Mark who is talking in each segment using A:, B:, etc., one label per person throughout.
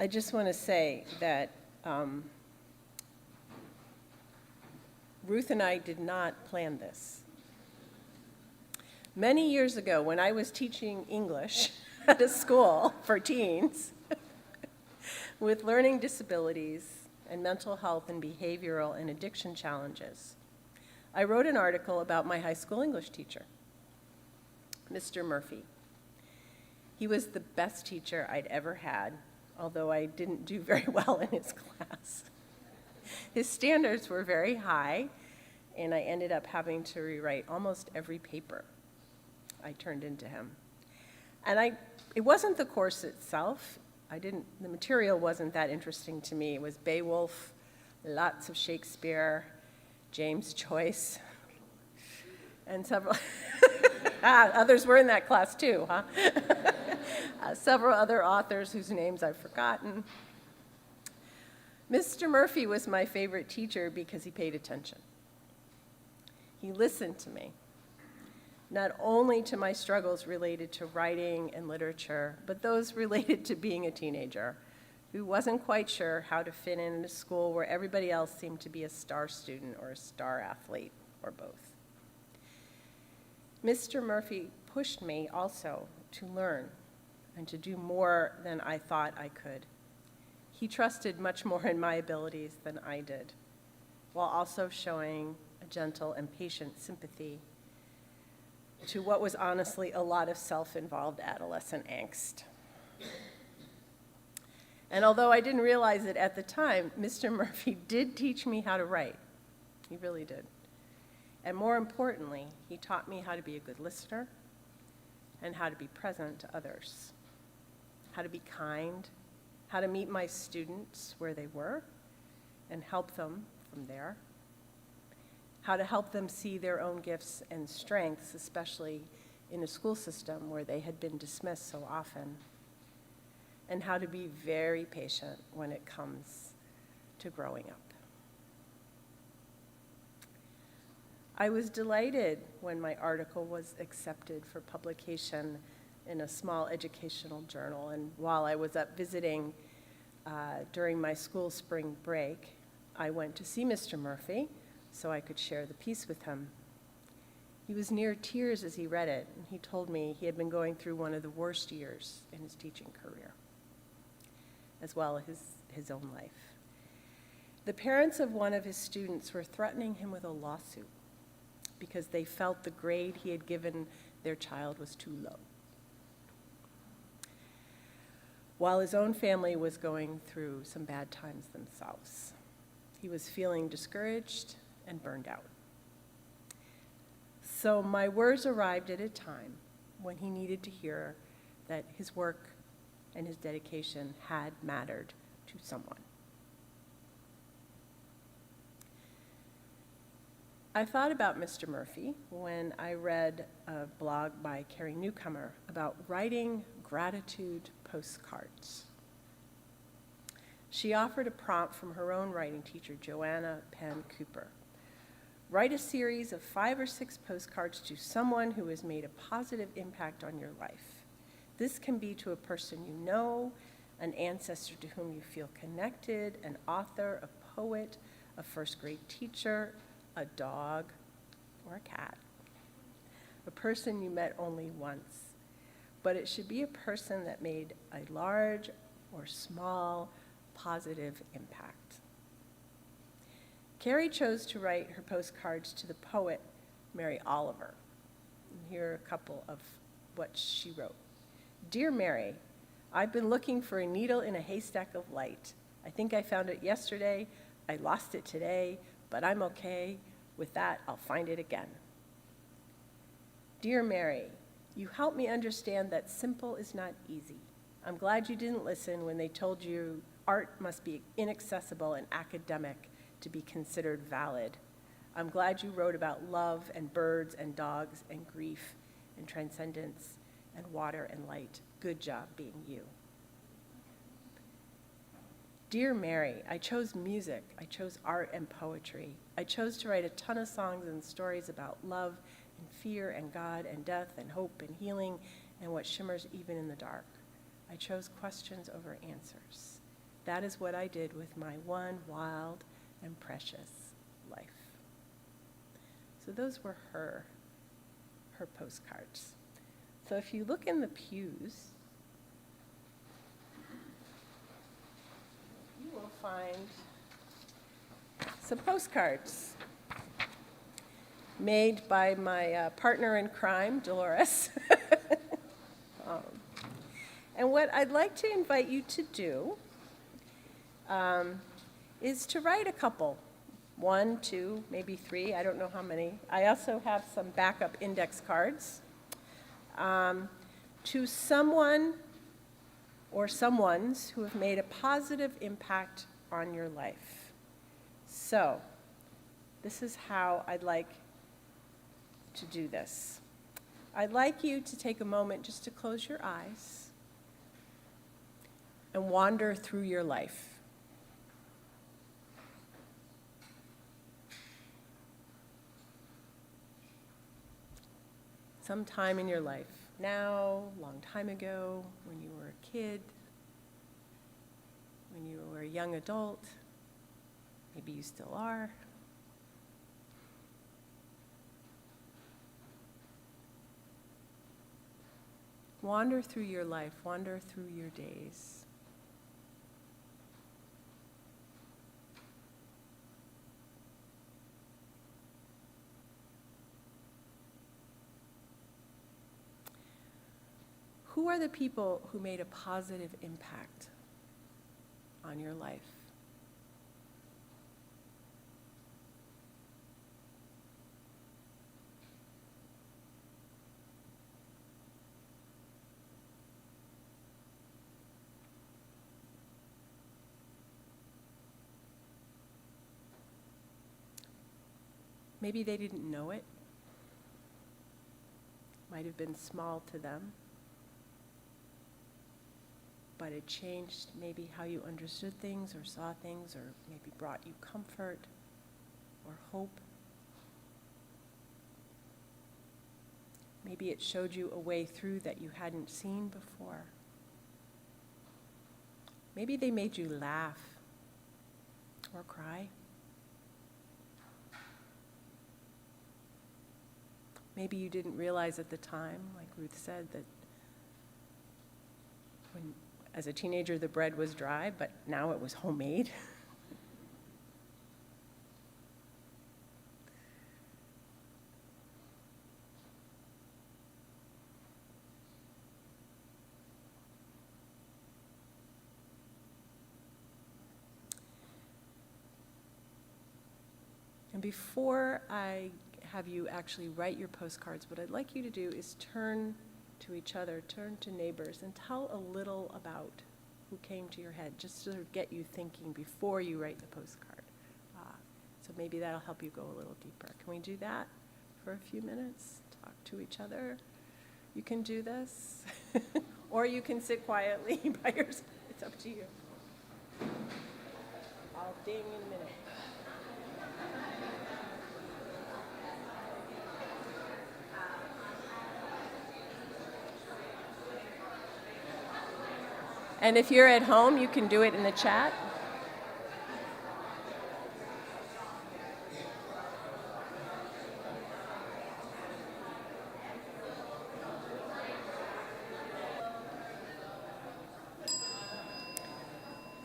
A: I just want to say that Ruth and I did not plan this. Many years ago, when I was teaching English at a school for teens with learning disabilities and mental health and behavioral and addiction challenges, I wrote an article about my high school English teacher, Mr. Murphy. He was the best teacher I'd ever had, although I didn't do very well in his class. His standards were very high, and I ended up having to rewrite almost every paper I turned into him. And it wasn't the course itself. The material wasn't that interesting to me. It was Beowulf, lots of Shakespeare, James Joyce, and several, others were in that class too, huh? Several other authors whose names I've forgotten. Mr. Murphy was my favorite teacher because he paid attention. He listened to me, not only to my struggles related to writing and literature, but those related to being a teenager who wasn't quite sure how to fit in a school where everybody else seemed to be a star student or a star athlete, or both. Mr. Murphy pushed me also to learn and to do more than I thought I could. He trusted much more in my abilities than I did, while also showing a gentle and patient sympathy to what was honestly a lot of self-involved adolescent angst. And although I didn't realize it at the time, Mr. Murphy did teach me how to write. He really did. And more importantly, he taught me how to be a good listener and how to be present to others, how to be kind, how to meet my students where they were and help them from there, how to help them see their own gifts and strengths, especially in a school system where they had been dismissed so often, and how to be very patient when it comes to growing up. I was delighted when my article was accepted for publication in a small educational journal, and while I was up visiting during my school spring break, I went to see Mr. Murphy so I could share the piece with him. He was near tears as he read it, and he told me he had been going through one of the worst years in his teaching career, as well as his own life. The parents of one of his students were threatening him with a lawsuit because they felt the grade he had given their child was too low, while his own family was going through some bad times themselves. He was feeling discouraged and burned out. So my words arrived at a time when he needed to hear that his work and his dedication had mattered to someone. I thought about Mr. Murphy when I read a blog by Carrie Newcomer about writing gratitude postcards. She offered a prompt from her own writing teacher, Joanna Penn Cooper. Write a series of 5 or 6 postcards to someone who has made a positive impact on your life. This can be to a person you know, an ancestor to whom you feel connected, an author, a poet, a first-grade teacher, a dog, or a cat, a person you met only once. But it should be a person that made a large or small positive impact. Carrie chose to write her postcards to the poet Mary Oliver. And here are a couple of what she wrote. Dear Mary, I've been looking for a needle in a haystack of light. I think I found it yesterday. I lost it today, but I'm okay. With that, I'll find it again. Dear Mary, you helped me understand that simple is not easy. I'm glad you didn't listen when they told you art must be inaccessible and academic to be considered valid. I'm glad you wrote about love and birds and dogs and grief and transcendence and water and light. Good job being you. Dear Mary, I chose music, I chose art and poetry. I chose to write a ton of songs and stories about love and fear and God and death and hope and healing and what shimmers even in the dark. I chose questions over answers. That is what I did with my one wild and precious life. So those were her postcards. So if you look in the pews, you will find some postcards made by my partner in crime, Dolores. And what I'd like to invite you to do is to write a couple. 1, 2, maybe 3, I don't know how many. I also have some backup index cards. To someone or someones who have made a positive impact on your life. So, this is how I'd like to do this. I'd like you to take a moment just to close your eyes and wander through your life. Sometime in your life, now, long time ago, when you were a kid, when you were a young adult, maybe you still are. Wander through your life, wander through your days. Who are the people who made a positive impact on your life? Maybe they didn't know it. Might have been small to them. But it changed maybe how you understood things or saw things, or maybe brought you comfort or hope. Maybe it showed you a way through that you hadn't seen before. Maybe they made you laugh or cry. Maybe you didn't realize at the time, like Ruth said, that when as a teenager, the bread was dry, but now it was homemade. And before I have you actually write your postcards, what I'd like you to do is turn to each other, turn to neighbors, and tell a little about who came to your head, just to sort of get you thinking before you write the postcard. So maybe that'll help you go a little deeper. Can we do that for a few minutes? Talk to each other. You can do this, or you can sit quietly by yourself. It's up to you. I'll ding in a minute. And if you're at home, you can do it in the chat.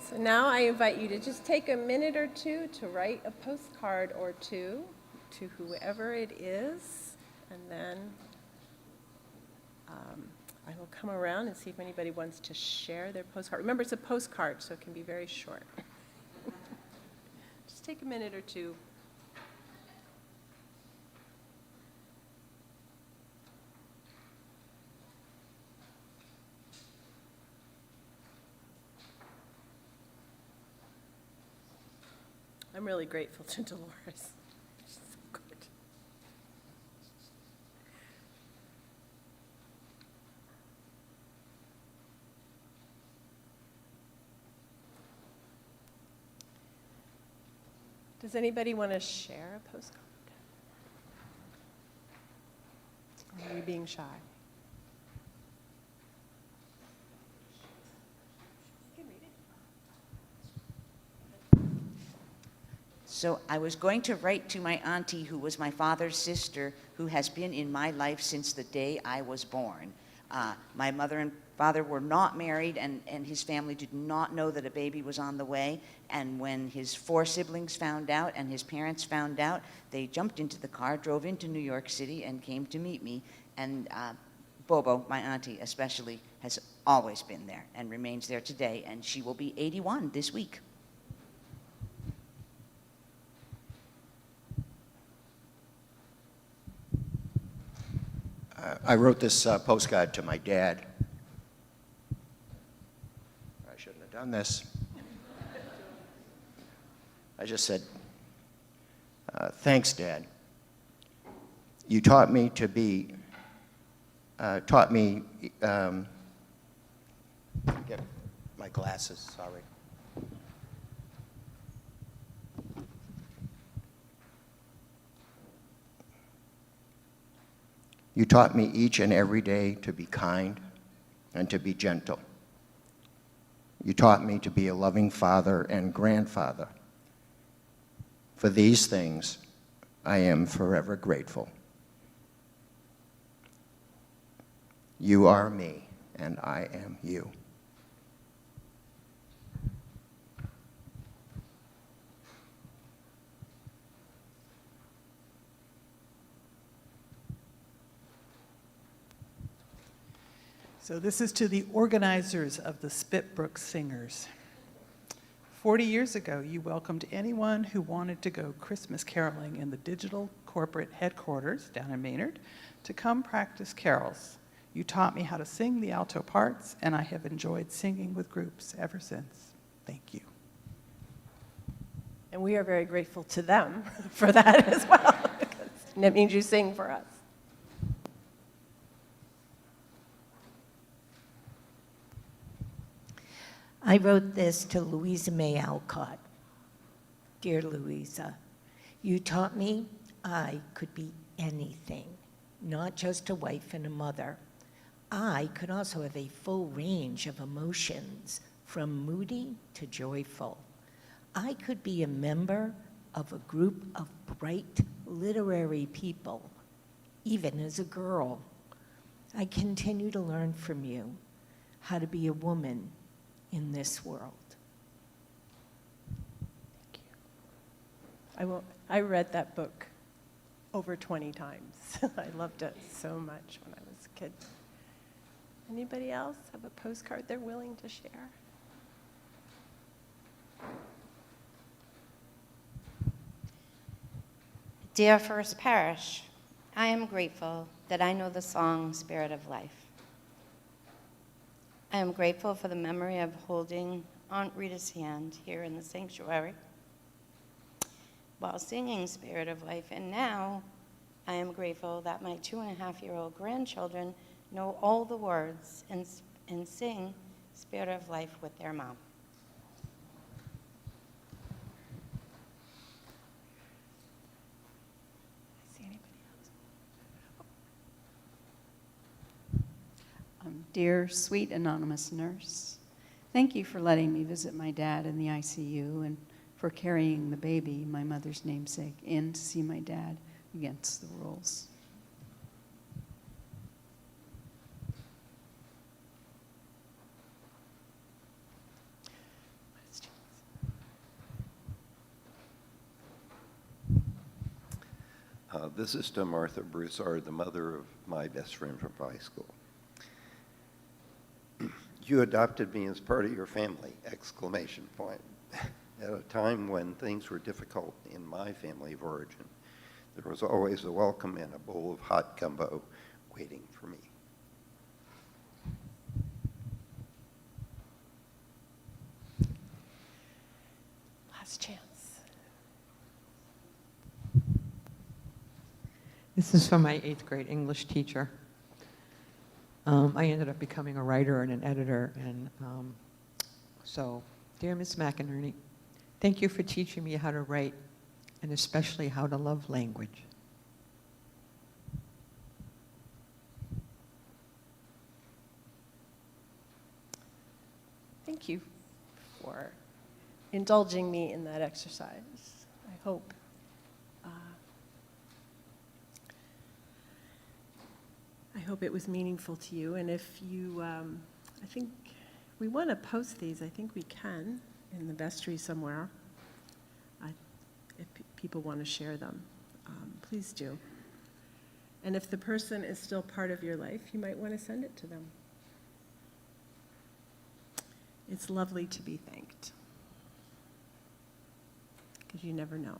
A: So now I invite you to just take a minute or two to write a postcard or two to whoever it is, and then I will come around and see if anybody wants to share their postcard. Remember, it's a postcard, so it can be very short. Just take a minute or two. I'm really grateful to Dolores. She's so good. Does anybody want to share a postcard? Or are you being shy? You can read it.
B: So I was going to write to my auntie, who was my father's sister, who has been in my life since the day I was born. My mother and father were not married, and his family did not know that a baby was on the way. And when his 4 siblings found out and his parents found out, they jumped into the car, drove into New York City, and came to meet me. And Bobo, my auntie especially, has always been there and remains there today, and she will be 81 this week.
C: I wrote this postcard to my dad. I shouldn't have done this. I just said, thanks, Dad. You taught me to be, get my glasses, sorry. You taught me each and every day to be kind and to be gentle. You taught me to be a loving father and grandfather. For these things, I am forever grateful. You are me, and I am you.
D: So this is to the organizers of the Spitbrook Singers. 40 years ago, you welcomed anyone who wanted to go Christmas caroling in the digital corporate headquarters down in Maynard to come practice carols. You taught me how to sing the alto parts, and I have enjoyed singing with groups ever since. Thank you.
A: And we are very grateful to them for that as well, because that means you sing for us.
E: I wrote this to Louisa May Alcott. Dear Louisa, you taught me I could be anything, not just a wife and a mother. I could also have a full range of emotions, from moody to joyful. I could be a member of a group of bright literary people, even as a girl. I continue to learn from you how to be a woman in this world.
A: Thank you. I read that book over 20 times. I loved it so much when I was a kid. Anybody else have a postcard they're willing to share?
F: Dear First Parish, I am grateful that I know the song Spirit of Life. I am grateful for the memory of holding Aunt Rita's hand here in the sanctuary while singing Spirit of Life. And now I am grateful that my 2.5-year-old grandchildren know all the words and sing Spirit of Life with their mom.
G: Dear sweet anonymous nurse, thank you for letting me visit my dad in the ICU and for carrying the baby, my mother's namesake, in to see my dad against the rules.
H: This is to Martha Broussard, the mother of my best friend from high school. You adopted me as part of your family, exclamation point. At a time when things were difficult in my family of origin, there was always a welcome and a bowl of hot gumbo waiting for me.
A: Last chance.
I: This is from my 8th grade English teacher. I ended up becoming a writer and an editor, and so, dear Miss McInerney, thank you for teaching me how to write, and especially how to love language.
A: Thank you for indulging me in that exercise. hope. I hope it was meaningful to you, and if you, I think we want to post these, I think we can, in the vestry somewhere. If people want to share them, please do. And if the person is still part of your life, you might want to send it to them. It's lovely to be thanked, because you never know.